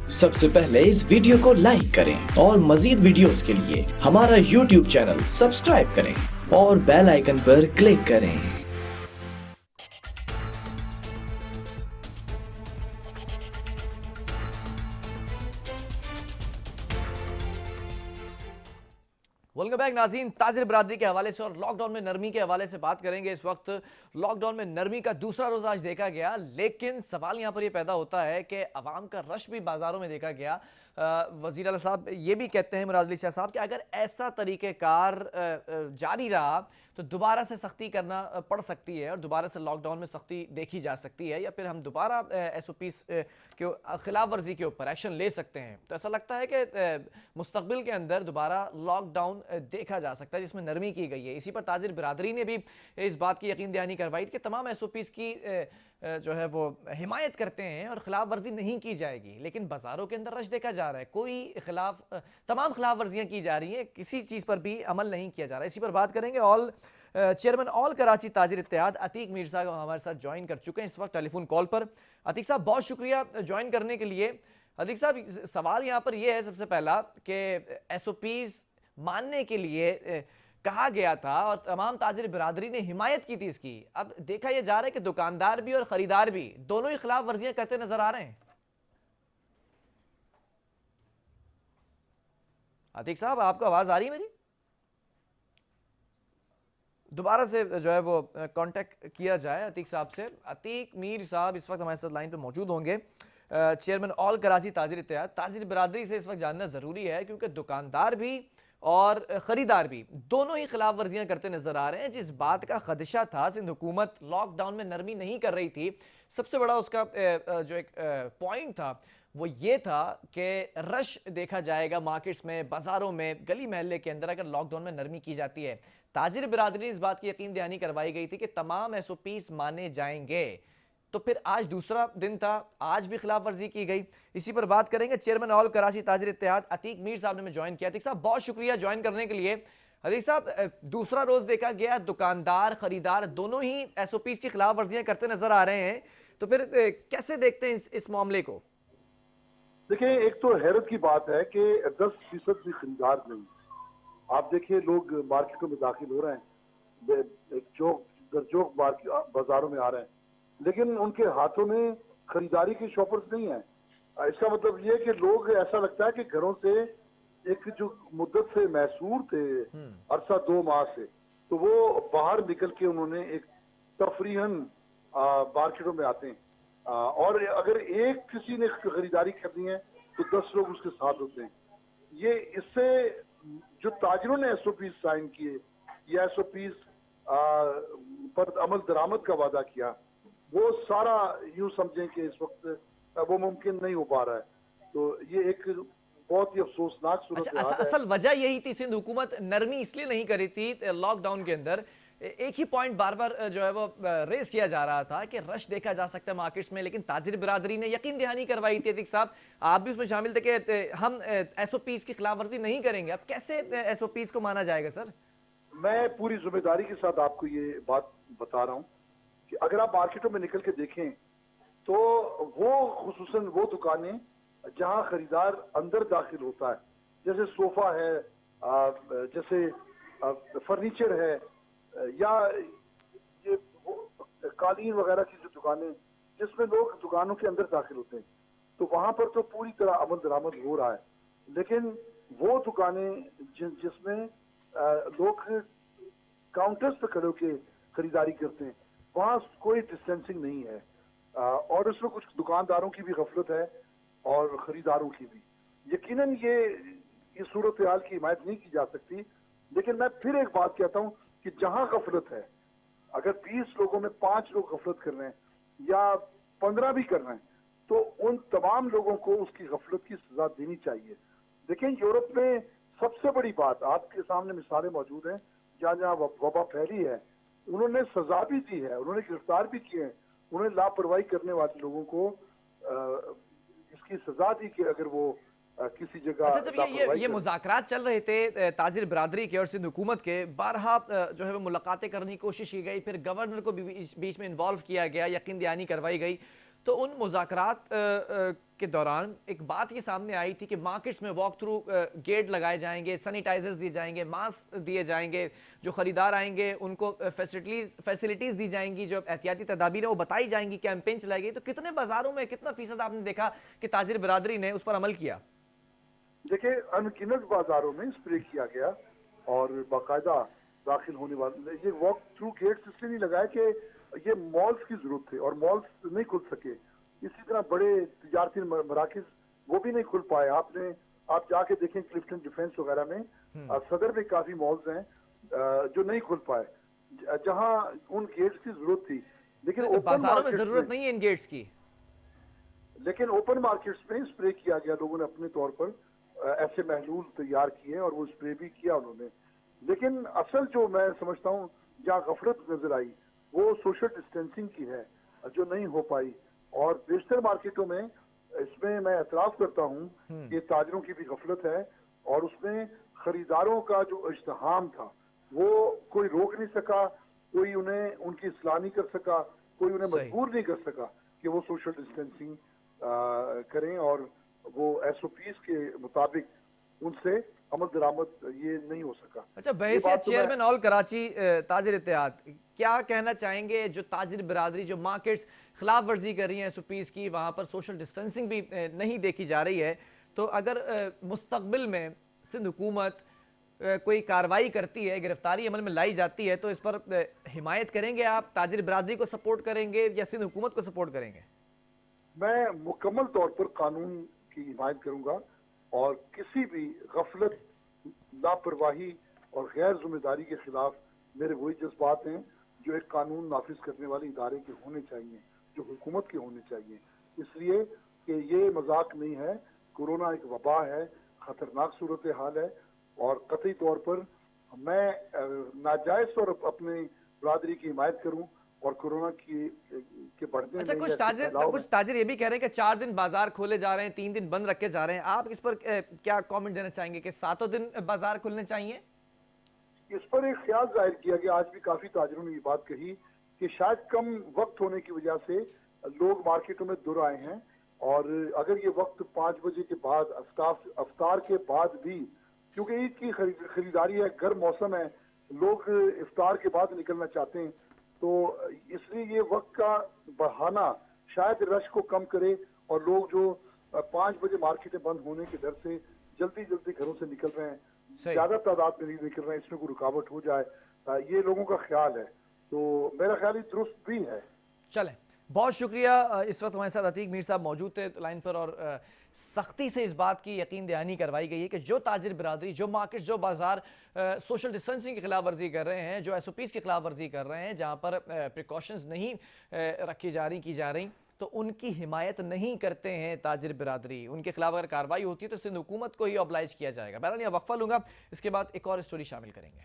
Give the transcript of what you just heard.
सबसे पहले इस वीडियो को लाइक करें और मजीद वीडियोस के लिए हमारा YouTube चैनल सब्सक्राइब करें और बेल आइकन पर क्लिक करें। वेलकम बैक नाज़रीन, ताजिर बरादरी के हवाले से और लॉकडाउन में नरमी के हवाले से बात करेंगे। इस वक्त लॉकडाउन में नरमी का दूसरा रोज़ आज देखा गया, लेकिन सवाल यहाँ पर ये पैदा होता है कि अवाम का रश भी बाज़ारों में देखा गया। वज़ीर आला साहब ये भी कहते हैं, मुराद अली शाह साहब, कि अगर ऐसा तरीक़ेकार जारी रहा तो दोबारा से सख्ती करना पड़ सकती है और दोबारा से लॉकडाउन में सख्ती देखी जा सकती है, या फिर हम दोबारा SOPs के खिलाफ वर्जी के ऊपर एक्शन ले सकते हैं। तो ऐसा लगता है कि मुस्तकबिल के अंदर दोबारा लॉकडाउन देखा जा सकता है जिसमें नरमी की गई है। इसी पर ताजिर बिरादरी ने भी इस बात की यकीन दहानी करवाई कि तमाम SOPs की जो है वो हिमायत करते हैं और खिलाफ वर्जी नहीं की जाएगी, लेकिन बाज़ारों के अंदर रश देखा जा रहा है, कोई तमाम खिलाफ वर्जियाँ की जा रही हैं, किसी चीज़ पर भी अमल नहीं किया जा रहा है। इसी पर बात करेंगे। चेयरमैन ऑल कराची ताजिर इत्तेहाद अतीक मीर साहब हमारे साथ ज्वाइन कर चुके हैं इस वक्त टेलीफोन कॉल पर। अतीक साहब, बहुत शुक्रिया ज्वाइन करने के लिए। अतीक साहब, सवाल यहाँ पर यह है सबसे पहला कि SOPs मानने के लिए कहा गया था और तमाम ताजिर बिरादरी ने हिमायत की थी इसकी। अब देखा यह जा रहा है कि दुकानदार भी और खरीदार भी दोनों ही खिलाफ वर्जियां करते नजर आ रहे हैं। अतीक साहब, आपको आवाज आ रही है मेरी? दोबारा से जो है वो कांटेक्ट किया जाए अतीक साहब से। अतीक मीर साहब इस वक्त हमारे साथ लाइन पर मौजूद होंगे, चेयरमैन ऑल कराची ताजिर इत्तेहाद। ताजिर बिरादरी से इस वक्त जानना ज़रूरी है क्योंकि दुकानदार भी और ख़रीदार भी दोनों ही खिलाफ वर्जियाँ करते नज़र आ रहे हैं। जिस बात का खदशा था, सिंध हुकूमत लॉकडाउन में नरमी नहीं कर रही थी, सबसे बड़ा उसका जो एक पॉइंट था वो ये था कि रश देखा जाएगा मार्केट्स में, बाज़ारों में, गली महल्ले के अंदर अगर लॉकडाउन में नरमी की जाती है। ताजिर बिरादरी इस बात की यकीन दहानी करवाई गई थी कि तमाम SOPs माने जाएंगे। तो फिर आज दूसरा दिन था, आज भी खिलाफ वर्जी की गई। इसी पर बात करेंगे। चेयरमैन ऑल कराची ताजिर इत्तेहाद अतीक मीर साहब ने हमें ज्वाइन किया। अतीक साहब, बहुत शुक्रिया ज्वाइन करने के लिए। अतीक साहब, दूसरा रोज देखा गया दुकानदार खरीदार दोनों ही SOPs की खिलाफ वर्जियां करते नजर आ रहे हैं, तो फिर कैसे देखते हैं इस मामले को? देखिए, एक तो हैरत की बात है कि 10% भी खरीदार नहीं। आप देखिए, लोग मार्केटों में दाखिल हो रहे हैं, चौक बाजारों में आ रहे हैं, लेकिन उनके हाथों में खरीदारी के शॉपर्स नहीं है। इसका मतलब ये कि लोग, ऐसा लगता है कि घरों से एक जो मुद्दत से मैसूर थे अरसा 2 माह से, तो वो बाहर निकल के उन्होंने एक तफरीहन मार्केटों में आते हैं, और अगर एक किसी ने खरीदारी करनी है तो 10 लोग उसके साथ होते हैं। ये इससे जो ताजिरों ने SOPs साइन किए या SOPs पर अमल दरामद का वादा किया, वो सारा यूं समझें कि इस वक्त वो मुमकिन नहीं हो पा रहा है। तो ये एक बहुत ही अफसोसनाक सूरत हाल है। असल वजह यही थी, सिंध हुकूमत नरमी इसलिए नहीं करी थी लॉकडाउन के अंदर। एक ही पॉइंट बार बार जो है वो रेस किया जा रहा था कि रश देखा जा सकता है मार्केट्स में, लेकिन ताजिर बिरादरी ने यकीन दहानी करवाई थी। अतीक साहब, आप भी उसमें शामिल थे कि हम SOPs की खिलाफ वर्जी नहीं करेंगे। अब कैसे SOPs को माना जाएगा सर? मैं पूरी जिम्मेदारी के साथ आपको ये बात बता रहा हूँ कि अगर आप मार्केटों में निकल के देखें तो वो खुसूसन वो दुकानें जहां खरीदार अंदर दाखिल होता है, जैसे सोफा है, जैसे फर्नीचर है, या ये कालीन वगैरह की जो दुकानें जिसमें लोग दुकानों के अंदर दाखिल होते हैं, तो वहां पर तो पूरी तरह अमल दरामद हो रहा है। लेकिन वो दुकानें जिसमें लोग काउंटर्स पे खड़े होकर खरीदारी करते हैं, वहां कोई डिस्टेंसिंग नहीं है, और उसमें कुछ दुकानदारों की भी गफलत है और खरीदारों की भी। यकीनन ये सूरत हाल की हिमायत नहीं की जा सकती। लेकिन मैं फिर एक बात कहता हूं कि जहां गफलत है, अगर 20 लोगों में 5 लोग गफलत कर रहे हैं या 15 भी कर रहे हैं, तो उन तमाम लोगों को उसकी गफलत की सजा देनी चाहिए। देखिए, यूरोप में सबसे बड़ी बात, आपके सामने मिसालें मौजूद हैं, जहां जहां वबा फैली है, उन्होंने सजा भी दी है, उन्होंने गिरफ्तार भी किए हैं, उन्होंने लापरवाही करने वाले लोगों को इसकी सजा दी कि अगर वो किसी जगह। अच्छा, ये मुज़ाकरात चल रहे थे ताजिर बिरादरी के और सिंध हुकूमत के, बारहा जो है वो मुलाकातें करने की कोशिश की गई, फिर गवर्नर को भी बीच में इन्वॉल्व किया गया, यकीन दहानी करवाई गई। تو ان مذاکرات کے دوران ایک بات یہ سامنے آئی تھی کہ مارکیٹس میں واک تھرو گیٹ لگائے جائیں گے، سینیٹائزرز دیے جائیں گے، ماسک دیے جائیں گے، جو خریدار آئیں گے ان کو فیسلٹیز دی جائیں گی، جو احتیاطی تدابیر ہیں وہ بتائی جائیں گی، کیمپین چلائی گئی. تو کتنے بازاروں میں کتنا فیصد آپ نے دیکھا کہ تاجر برادری نے اس پر عمل کیا؟ دیکھیں انگنت بازاروں میں اسپرے کیا گیا اور باقاعدہ داخل ہونے والے یہ واک تھرو گیٹس اس لیے نہیں لگائے کہ یہ مالز کی ضرورت تھی اور مالز نہیں کھل سکے. اسی طرح بڑے تجارتی مراکز وہ بھی نہیں کھل پائے. آپ جا کے دیکھیں کلفٹن ڈیفینس وغیرہ میں صدر میں کافی مالز ہیں جو نہیں کھل پائے جہاں ان گیٹس کی ضرورت تھی. لیکن بازاروں میں ضرورت نہیں ہے ان گیٹس کی، لیکن اوپن مارکیٹس میں اسپرے کیا گیا. لوگوں نے اپنے طور پر ایسے محلول تیار کیے اور وہ اسپرے بھی کیا انہوں نے. لیکن اصل جو میں سمجھتا ہوں جہاں غفلت نظر آئی وہ سوشل ڈسٹینسنگ کی ہے جو نہیں ہو پائی. اور بیشتر مارکیٹوں میں اس میں میں اعتراف کرتا ہوں کہ تاجروں کی بھی غفلت ہے اور اس میں خریداروں کا جو ازدحام تھا وہ کوئی روک نہیں سکا، کوئی انہیں ان کی اصلاح نہیں کر سکا، کوئی انہیں مجبور نہیں کر سکا کہ وہ سوشل ڈسٹینسنگ کریں اور وہ ایس او پیز کے مطابق ان سے عمل درآمد یہ نہیں ہو سکا. اچھا، بحیثیت چیئرمین آل کراچی تاجر اتحاد کیا کہنا چاہیں گے جو تاجر برادری جو مارکیٹس خلاف ورزی کر رہی ہیں ایس او پیز کی، وہاں پر سوشل ڈسٹینسنگ بھی نہیں دیکھی جا رہی ہے، تو اگر مستقبل میں سندھ حکومت کوئی کارروائی کرتی ہے، گرفتاری عمل میں لائی جاتی ہے، تو اس پر حمایت کریں گے آپ؟ تاجر برادری کو سپورٹ کریں گے یا سندھ حکومت کو سپورٹ کریں گے؟ میں مکمل طور پر قانون کی حمایت کروں گا اور کسی بھی غفلت، لاپرواہی اور غیر ذمہ داری کے خلاف میرے وہی جذبات ہیں جو ایک قانون نافذ کرنے والے ادارے کے ہونے چاہیے، جو حکومت کے ہونے چاہیے. اس لیے کہ یہ مذاق نہیں ہے، کورونا ایک وبا ہے، خطرناک صورتحال ہے اور قطعی طور پر میں ناجائز طور پر اپنے برادری کی حمایت کروں اور کورونا کے بڑھنے اچھا، میں کچھ تاجر یہ بھی کہہ رہے ہیں کہ 4 دن بازار کھولے جا رہے ہیں، 3 دن بند رکھے جا رہے ہیں. آپ اس پر کیا کامنٹ دینا چاہیں گے کہ 7 دن بازار کھلنے چاہیے؟ اس پر ایک خیال ظاہر کیا گیا، آج بھی کافی تاجروں نے یہ بات کہی کہ شاید کم وقت ہونے کی وجہ سے لوگ مارکیٹوں میں دور آئے ہیں اور اگر یہ وقت 5 بجے کے بعد افطار کے بعد بھی، کیونکہ عید کی خریداری ہے، گرم موسم ہے، لوگ افطار کے بعد نکلنا چاہتے ہیں، تو اس لیے یہ وقت کا بڑھانا شاید رش کو کم کرے اور لوگ جو 5 بجے مارکیٹیں بند ہونے کے ڈر سے جلدی گھروں سے نکل رہے ہیں، زیادہ تعداد میں نہیں نکل رہے ہیں، اس میں کوئی رکاوٹ ہو جائے، یہ لوگوں کا خیال ہے. تو میرا خیال یہ درست بھی ہے. چلیں، بہت شکریہ. اس وقت ہمارے ساتھ عتیق میر صاحب موجود تھے لائن پر اور سختی سے اس بات کی یقین دہانی کروائی گئی ہے کہ جو تاجر برادری، جو مارکیٹ، جو بازار سوشل ڈسٹینسنگ کی خلاف ورزی کر رہے ہیں، جو ایس او پیز کی خلاف ورزی کر رہے ہیں، جہاں پر پریکاشنز نہیں رکھی جا رہی تو ان کی حمایت نہیں کرتے ہیں تاجر برادری. ان کے خلاف اگر کارروائی ہوتی ہے تو سندھ حکومت کو ہی اوبلائج کیا جائے گا. بہرحال یہاں وقفہ لوں گا، اس کے بعد ایک اور اسٹوری شامل کریں گے.